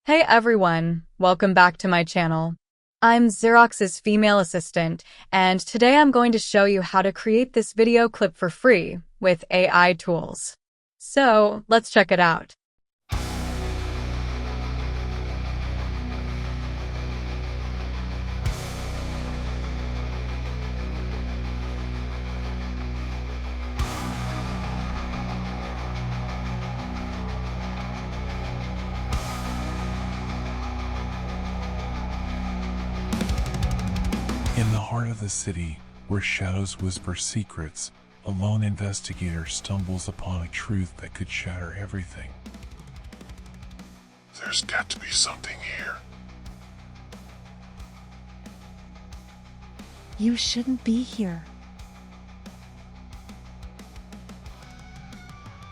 Hey everyone, welcome back to my channel. I'm Xerox's female assistant, and today I'm going to show you how to create this video clip for free with AI tools. So, let's check it out. In the heart of the city, where shadows whisper secrets, a lone investigator stumbles upon a truth that could shatter everything. There's got to be something here. You shouldn't be here.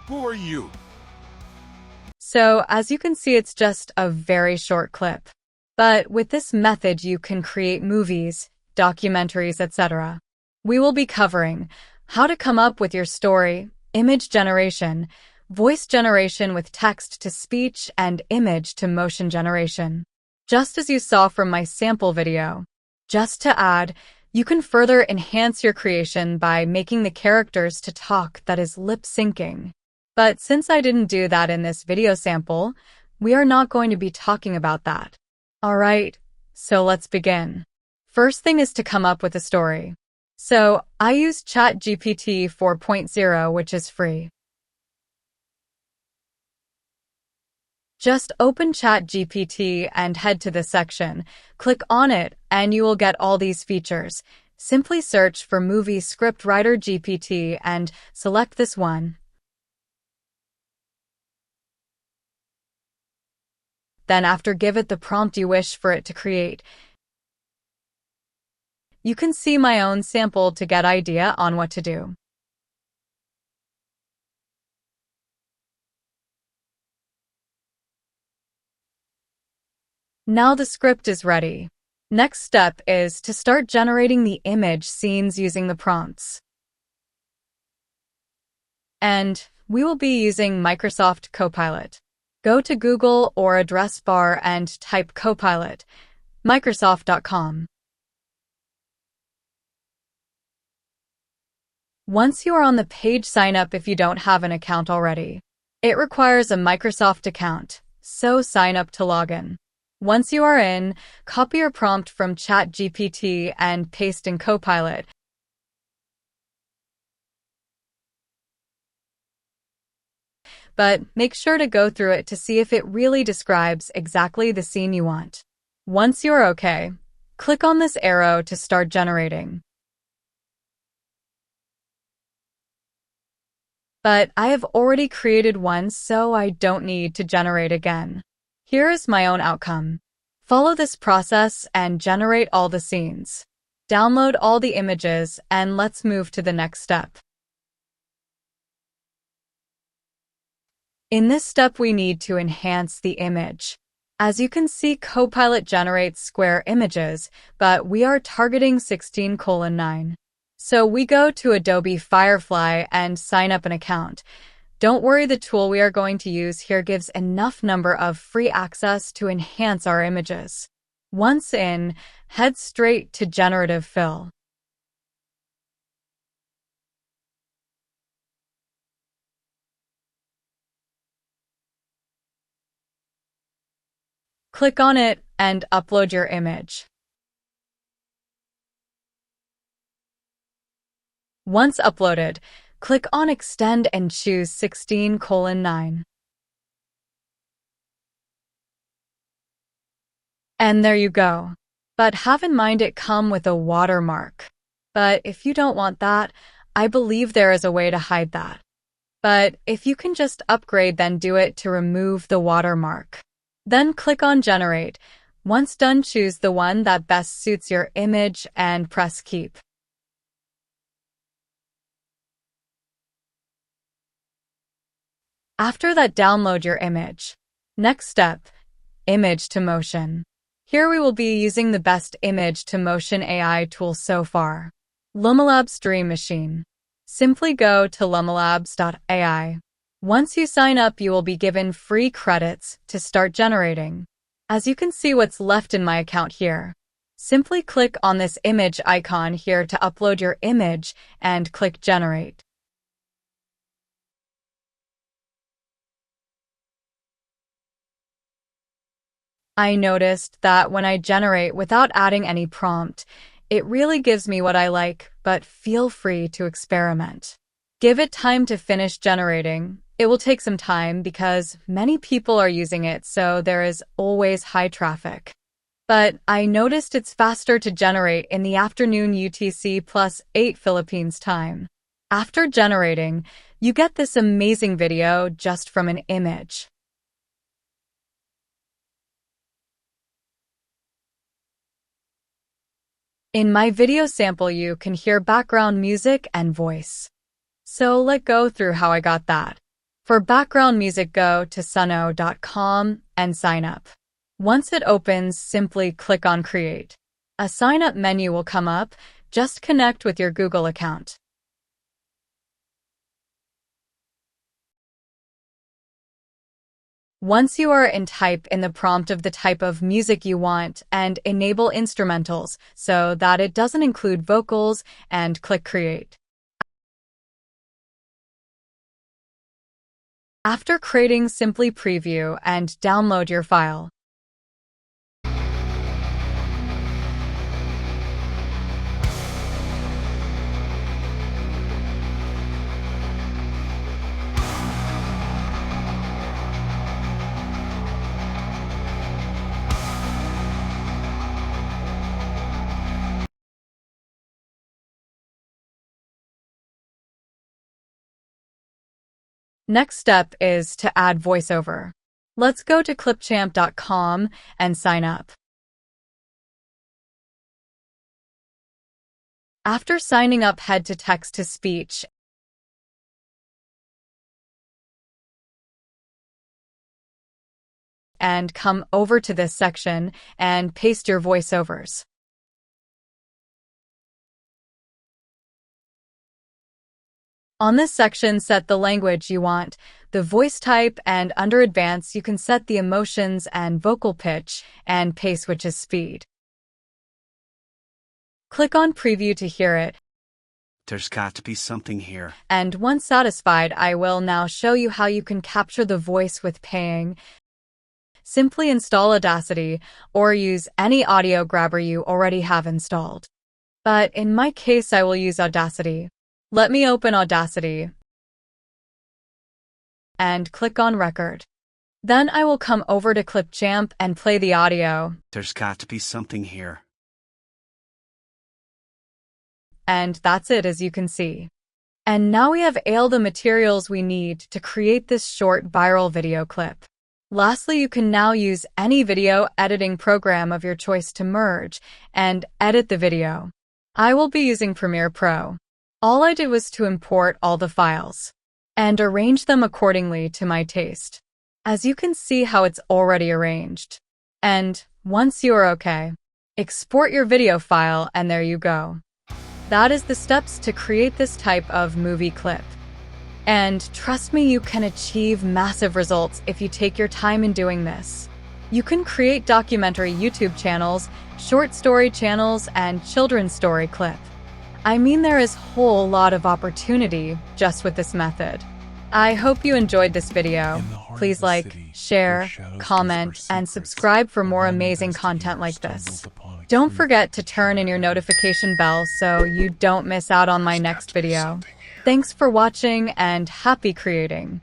Who are you? So, as you can see, it's just a very short clip. But with this method, you can create movies, documentaries, etc. We will be covering how to come up with your story, image generation, voice generation with text-to-speech, and image-to-motion generation. Just as you saw from my sample video. Just to add, you can further enhance your creation by making the characters to talk that is lip-syncing. But since I didn't do that in this video sample, we are not going to be talking about that. Alright, so let's begin. First thing is to come up with a story. So, I use ChatGPT 4.0, which is free. Just open ChatGPT and head to this section. Click on it, and you will get all these features. Simply search for Movie Script Writer GPT and select this one. Then after, give it the prompt you wish for it to create. You can see my own sample to get idea on what to do. Now the script is ready. Next step is to start generating the image scenes using the prompts. And we will be using Microsoft Copilot. Go to Google or address bar and type Copilot, Microsoft.com. Once you are on the page, sign up if you don't have an account already. It requires a Microsoft account, so sign up to login. Once you are in, copy your prompt from ChatGPT and paste in Copilot. But make sure to go through it to see if it really describes exactly the scene you want. Once you're okay, click on this arrow to start generating. But I have already created one, so I don't need to generate again. Here is my own outcome. Follow this process and generate all the scenes. Download all the images, and let's move to the next step. In this step, we need to enhance the image. As you can see, Copilot generates square images, but we are targeting 16:9. So we go to Adobe Firefly and sign up an account. Don't worry, the tool we are going to use here gives enough number of free access to enhance our images. Once in, head straight to Generative Fill. Click on it and upload your image. Once uploaded, click on Extend and choose 16:9. And there you go. But have in mind it come with a watermark. But if you don't want that, I believe there is a way to hide that. But if you can just upgrade, then do it to remove the watermark. Then click on Generate. Once done, choose the one that best suits your image and press Keep. After that, download your image. Next step, image to motion. Here we will be using the best image to motion AI tool so far, lalab's Dream Machine. Simply go to lalabs.ai. Once you sign up, you will be given free credits to start generating. As you can see what's left in my account here. Simply click on this image icon here to upload your image and click Generate. I noticed that when I generate without adding any prompt, it really gives me what I like, but feel free to experiment. Give it time to finish generating. It will take some time because many people are using it, so there is always high traffic. But I noticed it's faster to generate in the afternoon UTC +8 Philippines time. After generating, you get this amazing video just from an image. In my video sample, you can hear background music and voice. So let's go through how I got that. For background music, go to suno.com and sign up. Once it opens, simply click on Create. A sign-up menu will come up. Just connect with your Google account. Once you are in, type in the prompt of the type of music you want and enable instrumentals so that it doesn't include vocals and click Create. After creating, simply preview and download your file. Next step is to add voiceover. Let's go to clipchamp.com and sign up. After signing up, head to text-to-speech and come over to this section and paste your voiceovers. On this section, set the language you want, the voice type, and under Advanced, you can set the emotions and vocal pitch and pace, which is speed. Click on Preview to hear it. There's got to be something here. And once satisfied, I will now show you how you can capture the voice with paying. Simply install Audacity or use any audio grabber you already have installed. But in my case, I will use Audacity. Let me open Audacity and click on Record. Then I will come over to Clipchamp and play the audio. There's got to be something here. And that's it, as you can see. And now we have all the materials we need to create this short viral video clip. Lastly, you can now use any video editing program of your choice to merge and edit the video. I will be using Premiere Pro. All I did was to import all the files and arrange them accordingly to my taste. As you can see how it's already arranged. And once you are okay, export your video file and there you go. That is the steps to create this type of movie clip. And trust me, you can achieve massive results if you take your time in doing this. You can create documentary YouTube channels, short story channels, and children's story clip. I mean, there is a whole lot of opportunity just with this method. I hope you enjoyed this video. Please like, share, comment, and subscribe for more amazing content like this. Don't forget to turn in your notification bell so you don't miss out on my next video. Thanks for watching and happy creating.